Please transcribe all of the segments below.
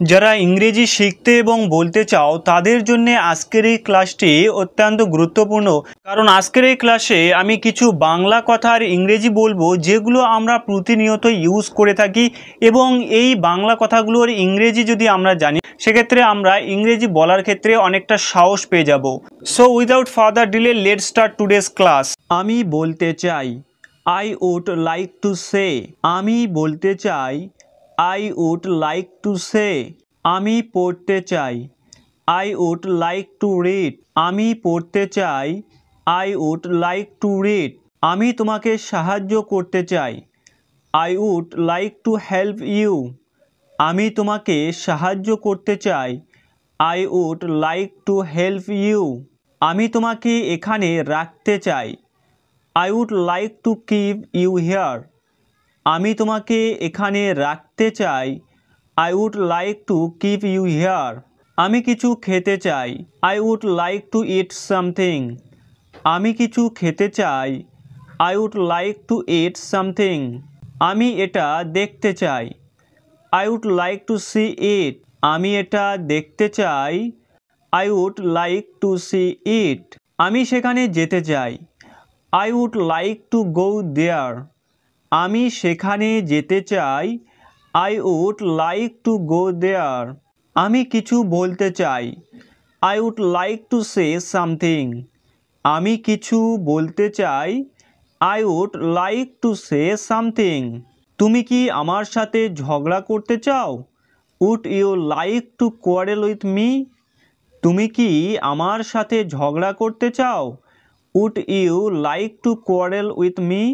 যারা ইংরেজি শিখতে এবং বলতে চাও তাদের জন্য আজকের এই ক্লাসটি অত্যন্ত গুরুত্বপূর্ণ, কারণ আজকের এই ক্লাসে আমি কিছু বাংলা কথার ইংরেজি বলবো যেগুলো আমরা প্রতিনিয়ত ইউজ করে থাকি, এবং এই বাংলা কথাগুলোর ইংরেজি যদি আমরা জানি সেক্ষেত্রে আমরা ইংরেজি বলার ক্ষেত্রে অনেকটা সাহস পেয়ে যাব। So without further delay let's start today's class. আমি বলতে চাই, I would like to say. আমি বলতে চাই, I would like to say. আমি পড়তে চাই, I would like to read. আমি পড়তে চাই, I would like to read. আমি তোমাকে সাহায্য করতে চাই, I would like to help you. আমি তোমাকে সাহায্য করতে চাই, I would like to help you. আমি তোমাকে এখানে রাখতে চাই, I would like to keep you here. আমি তোমাকে এখানে রাখতে চাই, I would like to keep you here. আমি কিছু খেতে চাই, I would like to eat something. আমি কিছু খেতে চাই, I would like to eat something. আমি এটা দেখতে চাই, I would like to see it. আমি এটা দেখতে চাই, I would like to see it. আমি সেখানে যেতে চাই, I would like to go there. আমি সেখানে যেতে চাই, I would like to go there. আমি কিছু বলতে চাই, I would like to say something. আমি কিছু বলতে চাই, I would like to say something. তুমি কি আমার সাথে ঝগড়া করতে চাও? Would you like to quarrel with me? তুমি কি আমার সাথে ঝগড়া করতে চাও? Would you like to quarrel with me?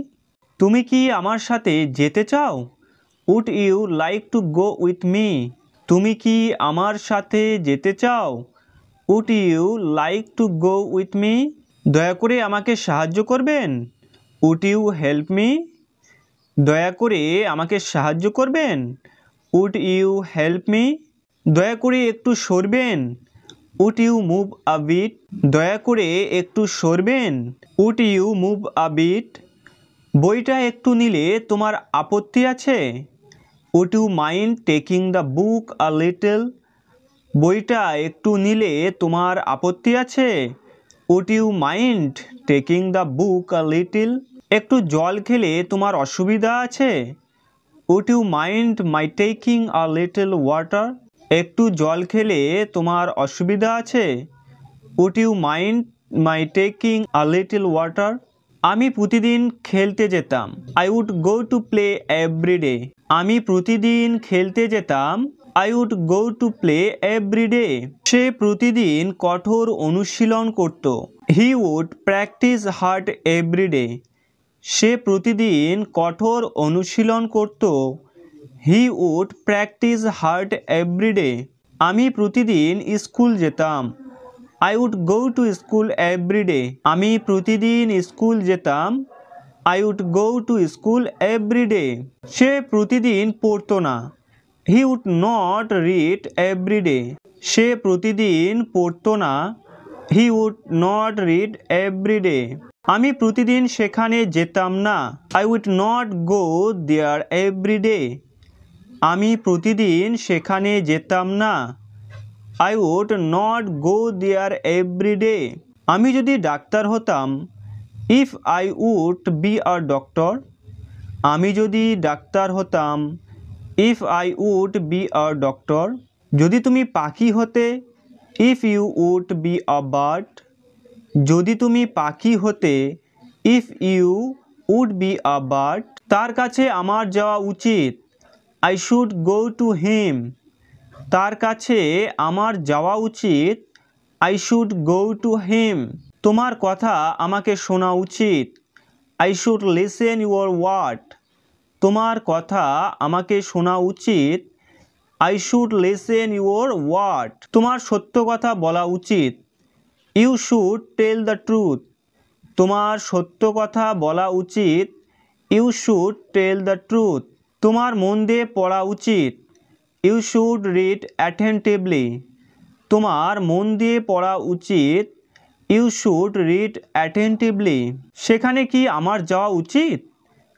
তুমি কি আমার সাথে যেতে চাও? Would you like to go with me? তুমি কি আমার সাথে যেতে চাও? Would you like to go with me? দয়া করে আমাকে সাহায্য করবেন? Would you help me? দয়া করে আমাকে সাহায্য করবেন? Would you help me? দয়া করে একটু সরবেন? Would you move a bit? দয়া করে একটু সরবেন? Would you move a bit? বইটা একটু নিলে তোমার আপত্তি আছে? Would you mind taking the book a little? বইটা একটু নিলে তোমার আপত্তি আছে? Would you mind taking the book a little? একটু জল খেলে তোমার অসুবিধা আছে? Would you mind my taking a little water? একটু জল খেলে তোমার অসুবিধা আছে? Would you mind my taking a little water? আমি প্রতিদিন খেলতে যেতাম, I would go to play every day. আমি প্রতিদিন খেলতে যেতাম, I would go to play every day. সে প্রতিদিন কঠোর অনুশীলন করত, He would practice hard every day. সে প্রতিদিন কঠোর অনুশীলন করত, He would practice hard every day. আমি প্রতিদিন স্কুল যেতাম, I would go to school every day. আমি প্রতিদিন স্কুল যেতাম, I would go to school every day. সে প্রতিদিন পড়তো না, He would not read every day. সে প্রতিদিন পড়তো না, He would not read every day. আমি প্রতিদিন সেখানে যেতাম না, I would not go there every day. আমি প্রতিদিন সেখানে যেতাম না, I would not go there every day. আমি যদি ডাক্তার হতাম, if I would be a doctor. আমি যদি ডাক্তার হতাম, if I would be a doctor. যদি তুমি পাখি হতে, if you would be a bird. যদি তুমি পাখি হতে, if you would be a bird. তার কাছে আমার যাওয়া উচিত, I should go to him. তার কাছে আমার যাওয়া উচিত, I should go to him. তোমার কথা আমাকে শোনা উচিত, I should listen your word. তোমার কথা আমাকে শোনা উচিত, I should listen your word. তোমার সত্য কথা বলা উচিত, You should tell the truth. তোমার সত্য কথা বলা উচিত, You should tell the truth. তোমার মন দিয়ে পড়া উচিত, You should read attentively. তোমার মন দিয়ে পড়া উচিত, You should read attentively. সেখানে কি আমার যাওয়া উচিত?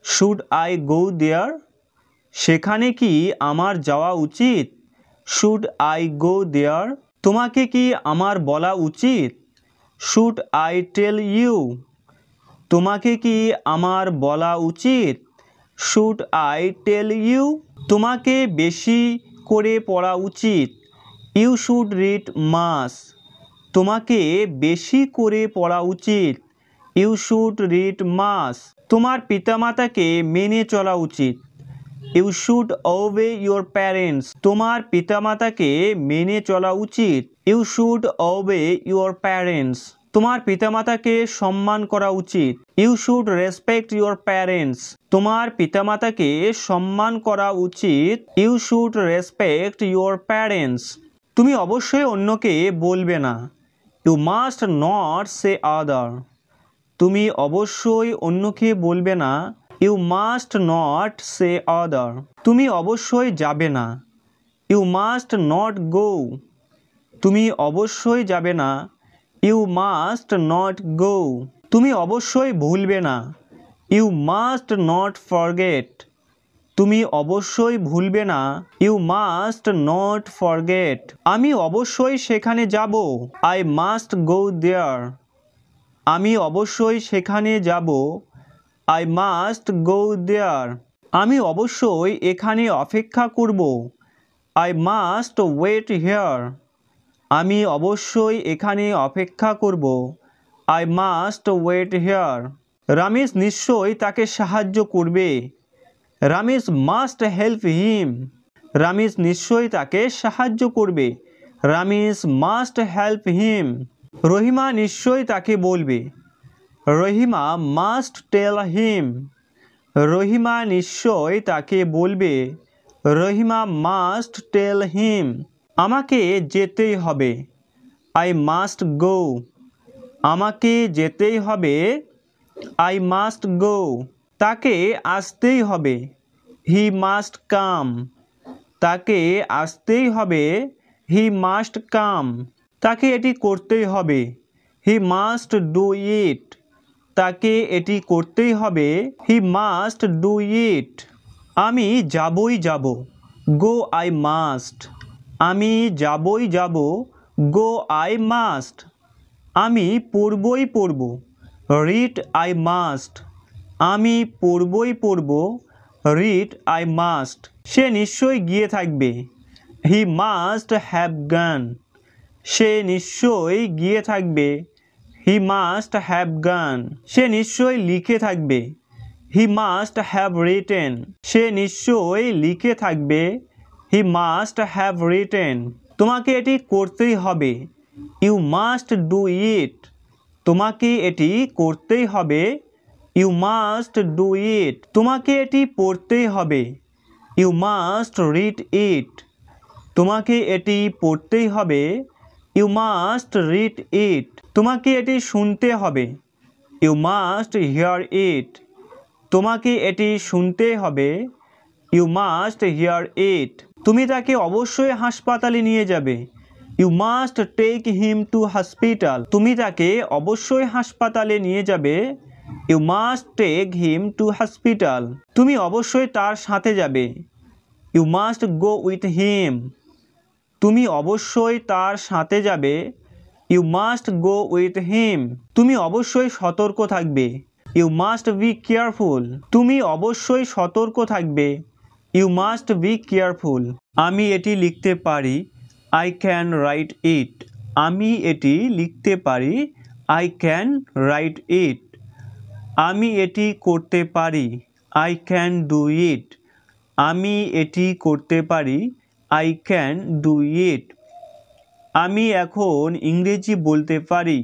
Should I go there? সেখানে কি আমার যাওয়া উচিত? Should I go there? তোমাকে কি আমার বলা উচিত? Should I tell you? তোমাকে কি আমার বলা উচিত? Should I tell you? তোমাকে বেশি করে পড়া উচিত। You should read much. তোমাকে বেশি করে পড়া উচিত। You should read much. তোমার পিতামাতাকে মেনে চলা উচিত। You should obey your parents. তোমার পিতামাতাকে মেনে চলা উচিত। You should obey your parents. তোমার পিতামাতাকে সম্মান করা উচিত। You should respect your parents. তোমার পিতামাতাকে সম্মান করা উচিত। You should respect your parents. তুমি অবশ্যই অন্যকে বলবে না। You must not say other. তুমি অবশ্যই অন্যকে বলবে না। You must not say other. তুমি অবশ্যই যাবে না। You must not go. তুমি অবশ্যই যাবে না। You must not go. তুমি অবশ্যই ভুলবে না। You must not forget. তুমি অবশ্যই ভুলবে না। You must not forget. আমি অবশ্যই সেখানে যাব। I must go there. আমি অবশ্যই সেখানে যাব। I must go there. আমি অবশ্যই এখানে অপেক্ষা করব। I must wait here. আমি অবশ্যই এখানে অপেক্ষা করব। I must wait here. Ramesh নিশ্চয়ই তাকে সাহায্য করবে। Ramesh must help him. Ramesh নিশ্চয়ই তাকে সাহায্য করবে। Ramesh must help him. Rahima নিশ্চয়ই তাকে বলবে। Rahima must tell him. Rahima নিশ্চয়ই তাকে বলবে। Rahima must tell him. আমাকে যেতেই হবে। আই মাস্ট গো। আমাকে যেতেই হবে। I must go. তাকে আসতেই হবে। He must come. তাকে আসতেই হবে। He must come. তাকে এটি করতেই হবে। He must do it. তাকে এটি করতেই হবে। He must do it. আমি যাবই যাব। Go I must. আমি যাবই যাব। Go I must. আমি পড়বই পড়ব। Read I must. আমি পড়বই পড়ব। Read I must. সে নিশ্চয়ই গিয়ে থাকবে। হি মাস্ট হ্যাভ গান। সে নিশ্চয়ই গিয়ে থাকবে। হি মাস্ট হ্যাভ গান। সে নিশ্চয়ই লিখে থাকবে। He must have written. সে নিশ্চয়ই লিখে থাকবে। He must have written. তোমাকে এটি করতেই হবে। You must do it. তোমাকে এটি করতেই হবে। You must do it. তোমাকে এটি পড়তেই হবে। You must read it. তোমাকে এটি পড়তেই হবে। You must read it. তোমাকে এটি শুনতে হবে। You must hear it. তোমাকে এটি শুনতে হবে। You must hear it. তুমি তাকে অবশ্যই হাসপাতালে নিয়ে যাবে। You must take him to hospital. তুমি তাকে অবশ্যই হাসপাতালে নিয়ে যাবে। You must take him to hospital. তুমি অবশ্যই তার সাথে যাবে। You must go with him. তুমি অবশ্যই তার সাথে যাবে। You must go with him. তুমি অবশ্যই সতর্ক থাকবে। You must be careful. তুমি অবশ্যই সতর্ক থাকবে। You must be careful. আমি এটি লিখতে পারি। I can write it. আমি এটি লিখতে পারি। I can write it. আমি এটি করতে পারি। I can do it. আমি এটি করতে পারি। I can do it. আমি এখন ইংরেজি বলতে পারি।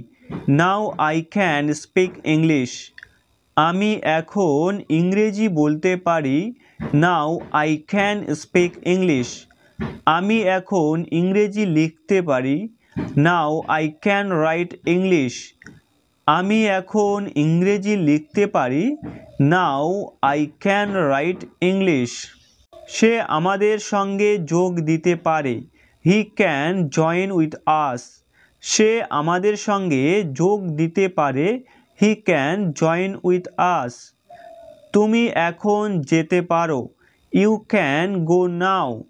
Now I can speak English. আমি এখন ইংরেজি বলতে পারি। Now I can speak English. আমি এখন ইংরেজি লিখতে পারি। Now I can write English. আমি এখন ইংরেজি লিখতে পারি। Now I can write English. সে আমাদের সঙ্গে যোগ দিতে পারে। He can join with us. সে আমাদের সঙ্গে যোগ দিতে পারে। হি ক্যান জয়েন উইথ আস। তুমি এখন যেতে পারো। ইউ ক্যান গো নাও।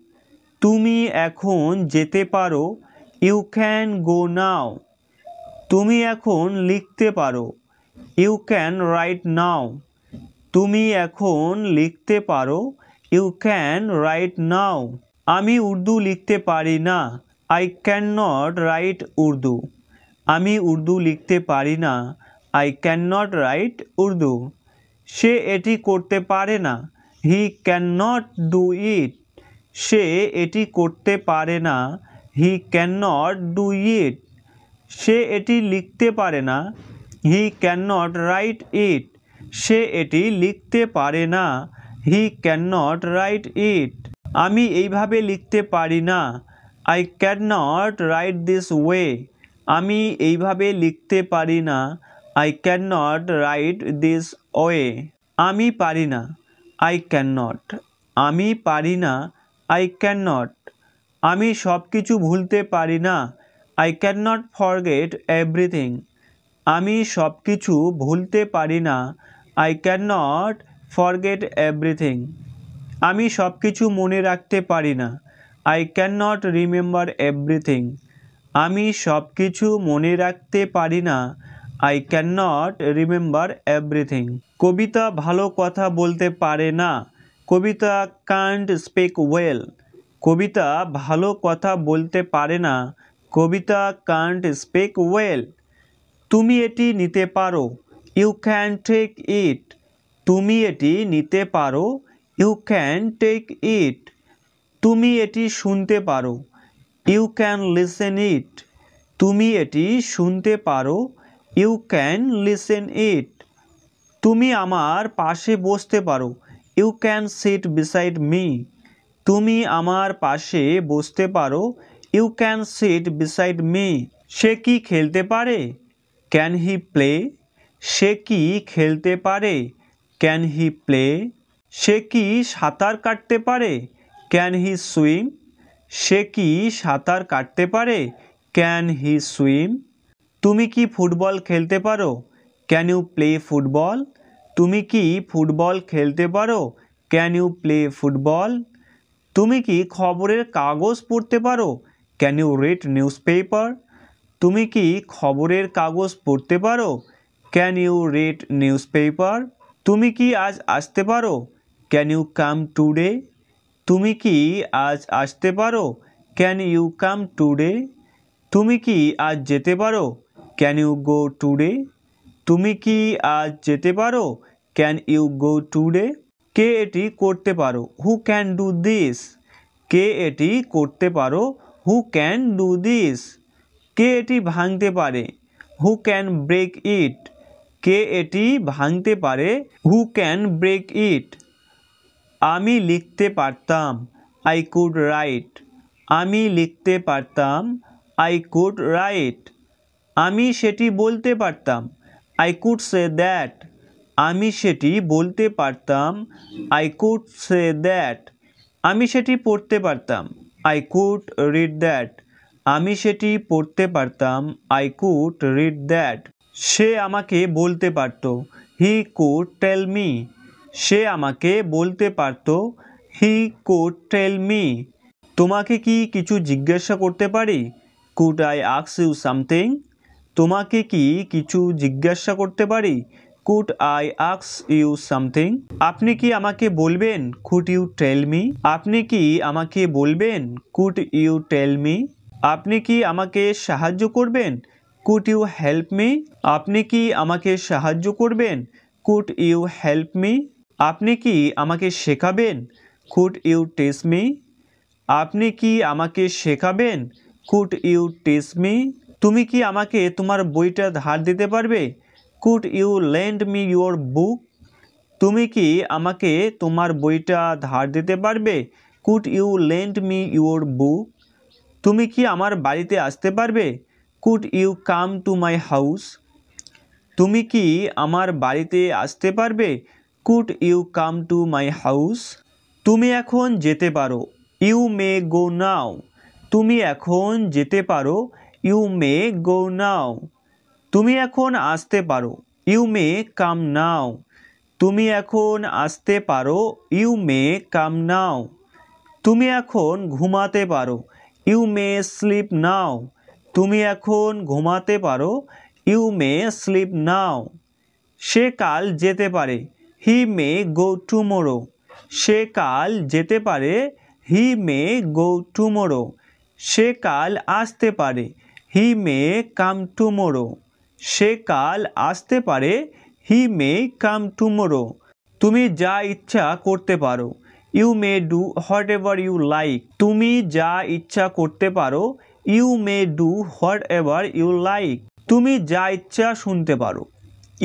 তুমি এখন যেতে পারো, ইউ ক্যান গো নাও। তুমি এখন লিখতে পারো, ইউ ক্যান রাইট নাও। তুমি এখন লিখতে পারো, ইউ ক্যান রাইট নাও। আমি উর্দু লিখতে পারি না, I can not write Urdu. আমি উর্দু লিখতে পারি না, I can not write Urdu. সে এটি করতে পারে না, he can not do it. সে এটি করতে পারে না, he can not do it. সে এটি লিখতে পারে না, he can not write it. সে এটি লিখতে পারে না, he can not write it. আমি এইভাবে লিখতে পারি না, I can not write this way. আমি এইভাবে লিখতে পারি না, I can not write this way. আমি পারি না, আই ক্যান নট। আমি পারি না, আই ক্যান নট। আমি সব কিছু ভুলতে পারি না, I can not forget everything. আমি সব কিছু ভুলতে পারি না, I can not forget everything. আমি সব কিছু মনে রাখতে পারি না, I can not remember everything. আমি সব কিছু মনে রাখতে পারি না, I can not remember everything. Kabita ভালো কথা বলতে পারে না, Kabita can't speak well. Kabita ভালো কথা বলতে পারে না, কবিতা কান্ট স্পিক ওয়েল। তুমি এটি নিতে পারো, ইউ ক্যান টেক ইট। তুমি এটি নিতে পারো, ইউ ক্যান টেক ইট। তুমি এটি শুনতে পারো, ইউ ক্যান লিসেন ইট। তুমি এটি শুনতে পারো, ইউ ক্যান লিসেন ইট। তুমি আমার পাশে বসতে পারো, you can sit beside me. তুমি আমার পাশে বসতে পারো, you can sit beside me. সে কি খেলতে পারে, ক্যান হি প্লে। সে কি খেলতে পারে, ক্যান হি প্লে। সে কি সাঁতার কাটতে পারে, ক্যান হি সুইম। সে কি সাঁতার কাটতে পারে, ক্যান হি সুইম। তুমি কি ফুটবল খেলতে পারো, ক্যান ইউ প্লে ফুটবল। তুমি কি ফুটবল খেলতে পারো, ক্যান ইউ প্লে ফুটবল। তুমি কি খবরের কাগজ পড়তে পারো, can you read newspaper. তুমি কি খবরের কাগজ পড়তে পারো, can you read newspaper. তুমি কি আজ আসতে পারো, ক্যান ইউ কাম টুডে। তুমি কি আজ আসতে পারো, ক্যান ইউ কাম টুডে। তুমি কি আজ যেতে পারো, ক্যান ইউ গো টুডে। তুমি কি আজ যেতে পারো, ক্যান ইউ গো টুডে। কে এটি করতে পারো, হু ক্যান ডু দিস। কে এটি করতে পারো, হু ক্যান ডু দিস। কে এটি ভাঙতে পারে, হু ক্যান ব্রেক ইট। কে এটি ভাঙতে পারে, হু ক্যান ব্রেক ইট। আমি লিখতে পারতাম, আই কুড রাইট। আমি লিখতে পারতাম, আই কুড রাইট। আমি সেটি বলতে পারতাম, আই কুড সে দ্যাট। আমি সেটি বলতে পারতাম, আই কুড সে দ্যাট। আমি সেটি পড়তে পারতাম, আই কুড রিড দ্যাট। আমি সেটি পড়তে পারতাম, আই কুড রিড দ্যাট। সে আমাকে বলতে পারত, হি কুড টেল মি। সে আমাকে বলতে পারত, হি কুড টেল মি। তোমাকে কি কিছু জিজ্ঞাসা করতে পারি, could I ask you something. তোমাকে কি কিছু জিজ্ঞাসা করতে পারি, could I ask you something. আপনি কি আমাকে বলবেন, কুড ইউ টেল মি। আপনি কি আমাকে বলবেন, কুড ইউ টেল মি। আপনি কি আমাকে সাহায্য করবেন, কুড ইউ হেল্প মি। আপনি কি আমাকে সাহায্য করবেন, কুড ইউ হেল্প মি। আপনি কি আমাকে শেখাবেন, কুড ইউ টিচ মি। আপনি কি আমাকে শেখাবেন, কুড ইউ টিচ মি। তুমি কি আমাকে তোমার বইটা ধার দিতে পারবে, could you lend me your book. তুমি কি আমাকে তোমার বইটা ধার দিতে পারবে, could you lend me your book. তুমি কি আমার বাড়িতে আসতে পারবে, could you come to my house. তুমি কি আমার বাড়িতে আসতে পারবে, could you come to my house. তুমি এখন যেতে পারো, ইউ মে গো নাও। তুমি এখন যেতে পারো, ইউ মে গো নাও। তুমি এখন আসতে পারো, ইউ মে কাম নাও। তুমি এখন আসতে পারো, ইউ মে কাম নাও। তুমি এখন ঘুমাতে পারো, ইউ মে স্লিপ নাও। তুমি এখন ঘুমাতে পারো, ইউ মে স্লিপ নাও। সে কাল যেতে পারে, হি মে গো টুমোরো। সে কাল যেতে পারে, হি মে গো টুমোরো। সে কাল আসতে পারে, হি মে কাম টুমোরো। সে কাল আসতে পারে, হি মে কাম টুমোরো। তুমি যা ইচ্ছা করতে পারো, you may do whatever you like. তুমি যা ইচ্ছা করতে পারো, you may do whatever you like. তুমি যা ইচ্ছা শুনতে পারো,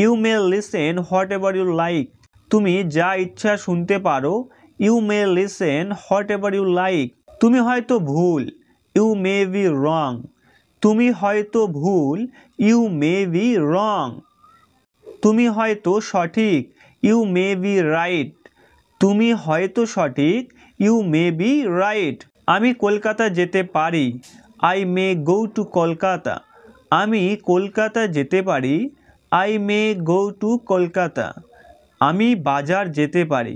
you may listen whatever you like. তুমি যা ইচ্ছা শুনতে পারো, you may listen whatever you like. তুমি হয়তো ভুল, ইউ মে বি রং। তুমি হয়তো ভুল, ইউ মে বি রং। তুমি হয়তো সঠিক, ইউ মে বি রাইট। তুমি হয়তো সঠিক, ইউ মে বি রাইট। আমি কলকাতা যেতে পারি, I may go to Kolkata. আমি কলকাতা যেতে পারি, I may go to Kolkata. আমি বাজার যেতে পারি,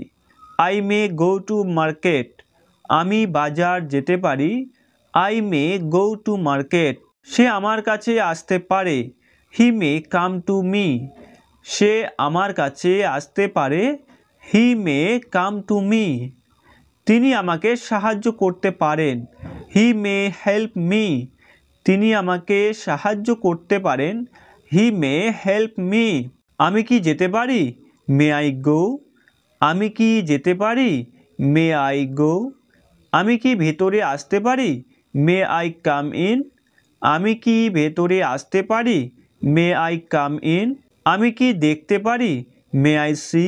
I may go to market. আমি বাজার যেতে পারি, I may go to market. সে আমার কাছে আসতে পারে, হি মে কাম টু মি। সে আমার কাছে আসতে পারে, হি মে কাম টু মি। তিনি আমাকে সাহায্য করতে পারেন, হি মে হেল্প মি। তিনি আমাকে সাহায্য করতে পারেন, হি মে হেল্প মি। আমি কি যেতে পারি, মে আই গো। আমি কি যেতে পারি, মে আই গো। আমি কি ভেতরে আসতে পারি, মে আই কাম ইন। আমি কি ভেতরে আসতে পারি, মে আই কাম ইন। আমি কি দেখতে পারি, মে আই সি।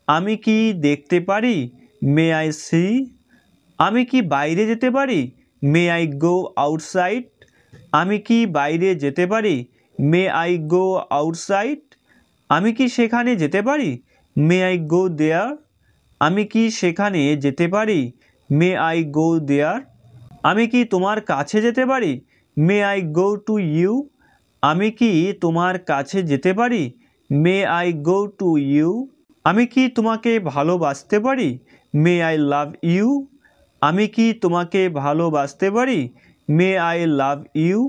আমি কি দেখতে পারি, মে আই সি। আমি কি বাইরে যেতে পারি, মে আই গো আউটসাইড। আমি কি বাইরে যেতে পারি, মে আই গো আউটসাইড। আমি কি সেখানে যেতে পারি, মে আই গো দেয়ার। আমি কি সেখানে যেতে পারি, মে আই গো দেয়ার। আমি কি তোমার কাছে যেতে পারি, may I go to you. আমি কি তোমার কাছে যেতে পারি, may I go to you. আমি কি তোমাকে ভালোবাসতে পারি, মে আই লাভ ইউ। আমি কি তোমাকে ভালোবাসতে পারি, মে আই লাভ ইউ।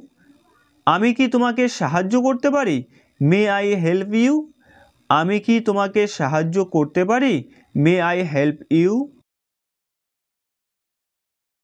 আমি কি তোমাকে সাহায্য করতে পারি, মে আই হেল্প ইউ। আমি কি তোমাকে সাহায্য করতে পারি, মে আই হেল্প ইউ।